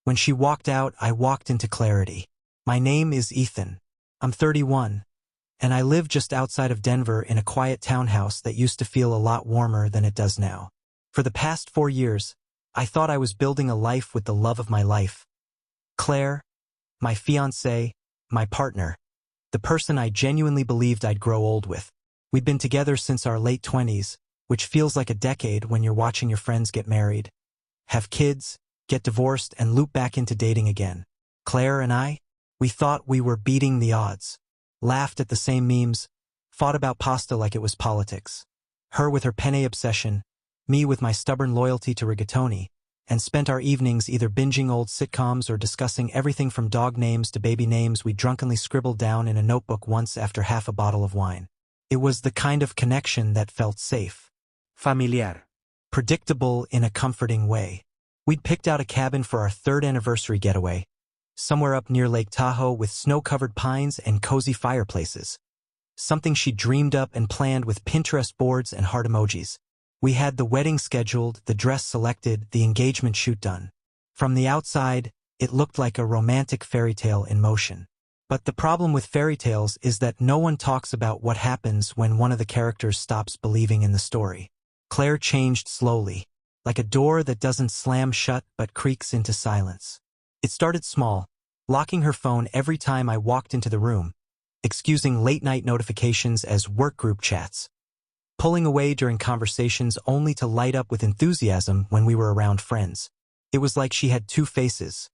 When she walked out, I walked into clarity. My name is Ethan. I'm 31, and I live just outside of Denver in a quiet townhouse that used to feel a lot warmer than it does now. For the past 4 years, I thought I was building a life with the love of my life. Claire, my fiancée, my partner, the person I genuinely believed I'd grow old with. We'd been together since our late 20s, which feels like a decade when you're watching your friends get married, have kids, get divorced, and loop back into dating again. Claire and I, we thought we were beating the odds, laughed at the same memes, fought about pasta like it was politics. Her with her penne obsession, me with my stubborn loyalty to rigatoni, and spent our evenings either binging old sitcoms or discussing everything from dog names to baby names we drunkenly scribbled down in a notebook once after half a bottle of wine. It was the kind of connection that felt safe. Familiar. Predictable in a comforting way. We'd picked out a cabin for our 3rd anniversary getaway, somewhere up near Lake Tahoe with snow-covered pines and cozy fireplaces. Something she dreamed up and planned with Pinterest boards and heart emojis. We had the wedding scheduled, the dress selected, the engagement shoot done. From the outside, it looked like a romantic fairy tale in motion. But the problem with fairy tales is that no one talks about what happens when one of the characters stops believing in the story. Claire changed slowly, like a door that doesn't slam shut but creaks into silence. It started small, locking her phone every time I walked into the room, excusing late-night notifications as work group chats, pulling away during conversations only to light up with enthusiasm when we were around friends. It was like she had 2 faces,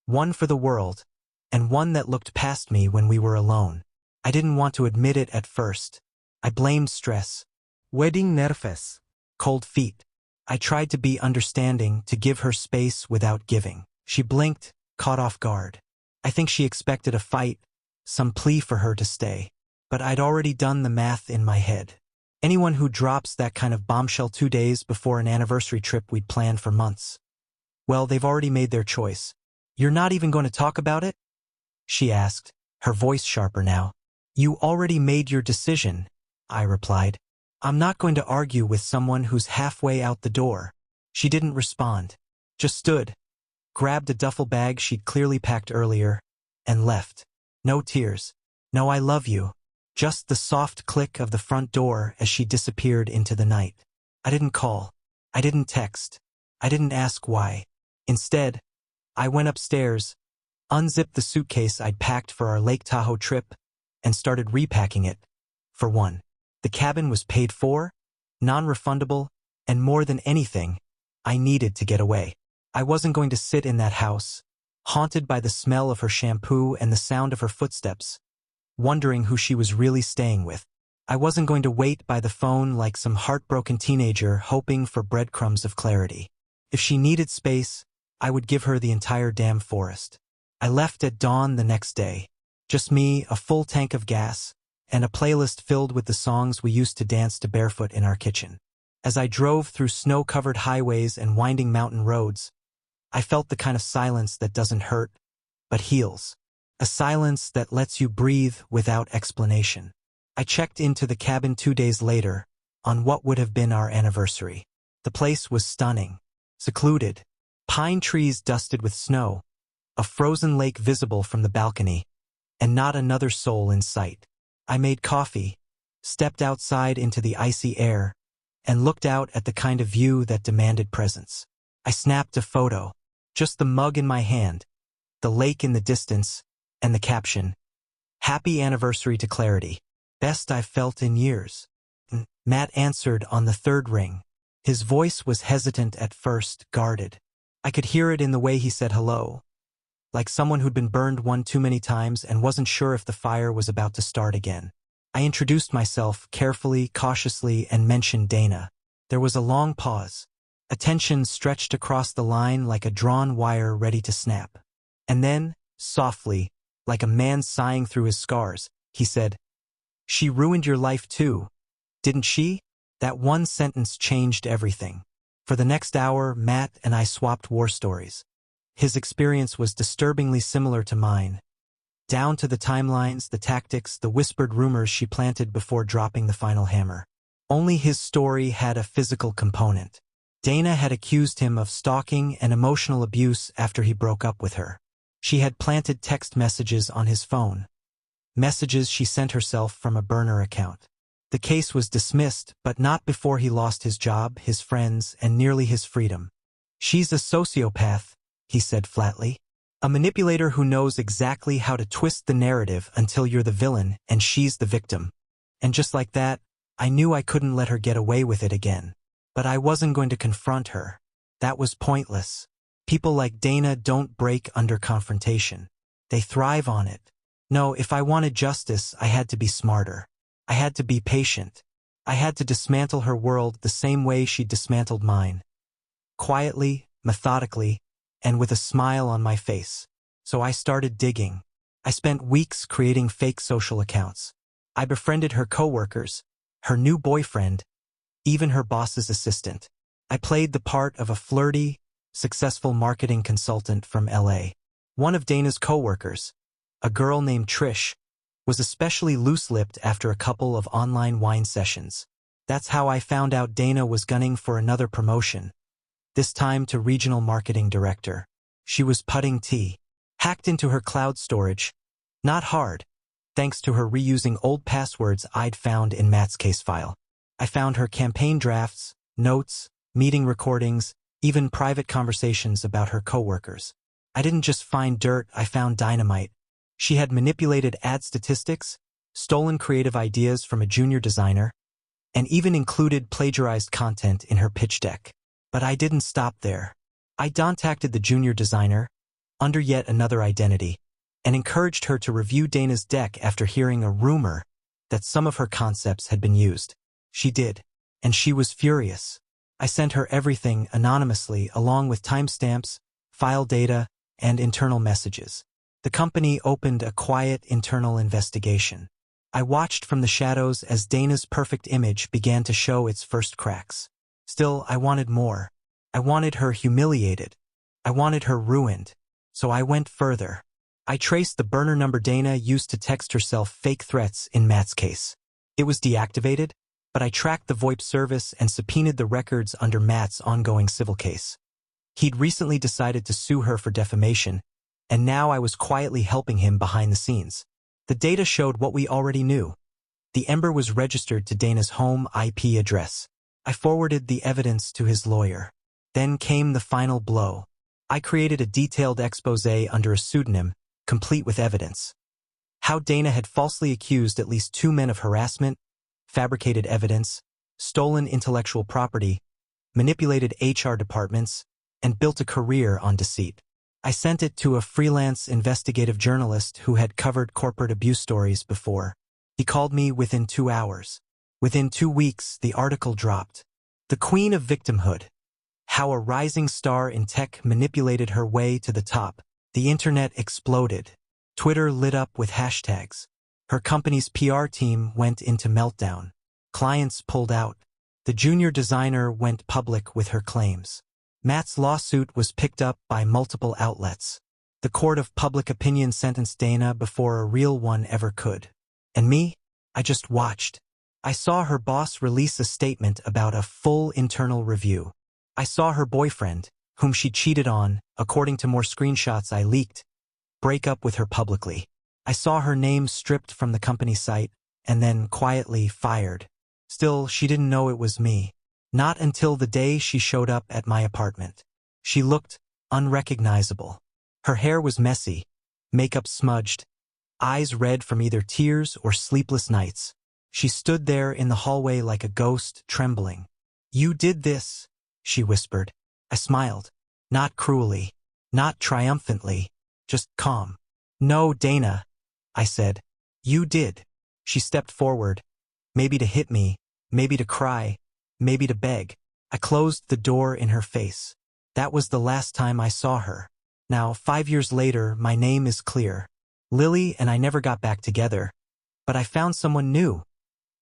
one for the world, and one that looked past me when we were alone. I didn't want to admit it at first. I blamed stress, Wedding nervous. cold feet. I tried to be understanding, to give her space without giving. She blinked, caught off guard. I think she expected a fight, some plea for her to stay. But I'd already done the math in my head. Anyone who drops that kind of bombshell 2 days before an anniversary trip we'd planned for months, well, they've already made their choice. You're not even going to talk about it? She asked, her voice sharper now. You already made your decision, I replied. I'm not going to argue with someone who's halfway out the door. She didn't respond, just stood, grabbed a duffel bag she'd clearly packed earlier, and left. No tears, no I love you, just the soft click of the front door as she disappeared into the night. I didn't call, I didn't text, I didn't ask why. Instead, I went upstairs, unzipped the suitcase I'd packed for our Lake Tahoe trip, and started repacking it. For one, the cabin was paid for, non-refundable, and more than anything, I needed to get away. I wasn't going to sit in that house, haunted by the smell of her shampoo and the sound of her footsteps, wondering who she was really staying with. I wasn't going to wait by the phone like some heartbroken teenager hoping for breadcrumbs of clarity. If she needed space, I would give her the entire damn forest. I left at dawn the next day. Just me, a full tank of gas, and a playlist filled with the songs we used to dance to barefoot in our kitchen. As I drove through snow-covered highways and winding mountain roads, I felt the kind of silence that doesn't hurt, but heals. A silence that lets you breathe without explanation. I checked into the cabin 2 days later, on what would have been our anniversary. The place was stunning, secluded, pine trees dusted with snow, a frozen lake visible from the balcony, and not another soul in sight. I made coffee, stepped outside into the icy air, and looked out at the kind of view that demanded presence. I snapped a photo, just the mug in my hand, the lake in the distance, and the caption, "Happy anniversary to Clarity. Best I've felt in years." Matt answered on the 3rd ring. His voice was hesitant at first, guarded. I could hear it in the way he said hello, like someone who'd been burned one too many times and wasn't sure if the fire was about to start again. I introduced myself carefully, cautiously, and mentioned Dana. There was a long pause. Attention stretched across the line like a drawn wire ready to snap. And then, softly, like a man sighing through his scars, he said, "She ruined your life too, didn't she?" That one sentence changed everything. For the next hour, Matt and I swapped war stories. His experience was disturbingly similar to mine, down to the timelines, the tactics, the whispered rumors she planted before dropping the final hammer. Only his story had a physical component. Dana had accused him of stalking and emotional abuse after he broke up with her. She had planted text messages on his phone. Messages she sent herself from a burner account. The case was dismissed, but not before he lost his job, his friends, and nearly his freedom. "She's a sociopath," he said flatly. "A manipulator who knows exactly how to twist the narrative until you're the villain and she's the victim." And just like that, I knew I couldn't let her get away with it again. But I wasn't going to confront her. That was pointless. People like Dana don't break under confrontation. They thrive on it. No, if I wanted justice, I had to be smarter. I had to be patient. I had to dismantle her world the same way she dismantled mine. Quietly, methodically, and with a smile on my face. So I started digging. I spent weeks creating fake social accounts. I befriended her coworkers, her new boyfriend, even her boss's assistant. I played the part of a flirty, successful marketing consultant from LA. One of Dana's coworkers, a girl named Trish, was especially loose-lipped after a couple of online wine sessions. That's how I found out Dana was gunning for another promotion, this time to regional marketing director. She was putting tea. Hacked into her cloud storage. Not hard, thanks to her reusing old passwords I'd found in Matt's case file. I found her campaign drafts, notes, meeting recordings, even private conversations about her coworkers. I didn't just find dirt, I found dynamite. She had manipulated ad statistics, stolen creative ideas from a junior designer, and even included plagiarized content in her pitch deck. But I didn't stop there. I contacted the junior designer, under yet another identity, and encouraged her to review Dana's deck after hearing a rumor that some of her concepts had been used. She did, and she was furious. I sent her everything anonymously along with timestamps, file data, and internal messages. The company opened a quiet internal investigation. I watched from the shadows as Dana's perfect image began to show its first cracks. Still, I wanted more. I wanted her humiliated. I wanted her ruined. So I went further. I traced the burner number Dana used to text herself fake threats in Matt's case. It was deactivated, but I tracked the VoIP service and subpoenaed the records under Matt's ongoing civil case. He'd recently decided to sue her for defamation, and now I was quietly helping him behind the scenes. The data showed what we already knew. The Ember was registered to Dana's home IP address. I forwarded the evidence to his lawyer. Then came the final blow. I created a detailed exposé under a pseudonym, complete with evidence. How Dana had falsely accused at least 2 men of harassment, fabricated evidence, stolen intellectual property, manipulated HR departments, and built a career on deceit. I sent it to a freelance investigative journalist who had covered corporate abuse stories before. He called me within 2 hours. Within 2 weeks, the article dropped. The Queen of Victimhood. How a rising star in tech manipulated her way to the top. The internet exploded. Twitter lit up with hashtags. Her company's PR team went into meltdown. Clients pulled out. The junior designer went public with her claims. Matt's lawsuit was picked up by multiple outlets. The court of public opinion sentenced Dana before a real one ever could. And me? I just watched. I saw her boss release a statement about a full internal review. I saw her boyfriend, whom she cheated on, according to more screenshots I leaked, break up with her publicly. I saw her name stripped from the company site, and then quietly fired. Still, she didn't know it was me. Not until the day she showed up at my apartment. She looked unrecognizable. Her hair was messy, makeup smudged, eyes red from either tears or sleepless nights. She stood there in the hallway like a ghost, trembling. "You did this," she whispered. I smiled. Not cruelly, not triumphantly, just calm. "No, Dana," I said. "You did." She stepped forward, maybe to hit me, maybe to cry, maybe to beg. I closed the door in her face. That was the last time I saw her. Now, 5 years later, my name is clear. Lily and I never got back together, but I found someone new,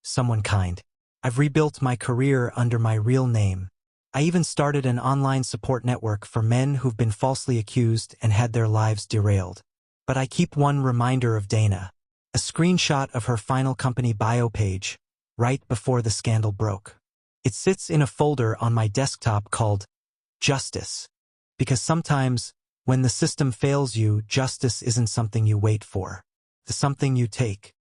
someone kind. I've rebuilt my career under my real name. I even started an online support network for men who've been falsely accused and had their lives derailed. But I keep one reminder of Dana, a screenshot of her final company bio page, right before the scandal broke. It sits in a folder on my desktop called Justice. Because sometimes, when the system fails you, justice isn't something you wait for. It's something you take.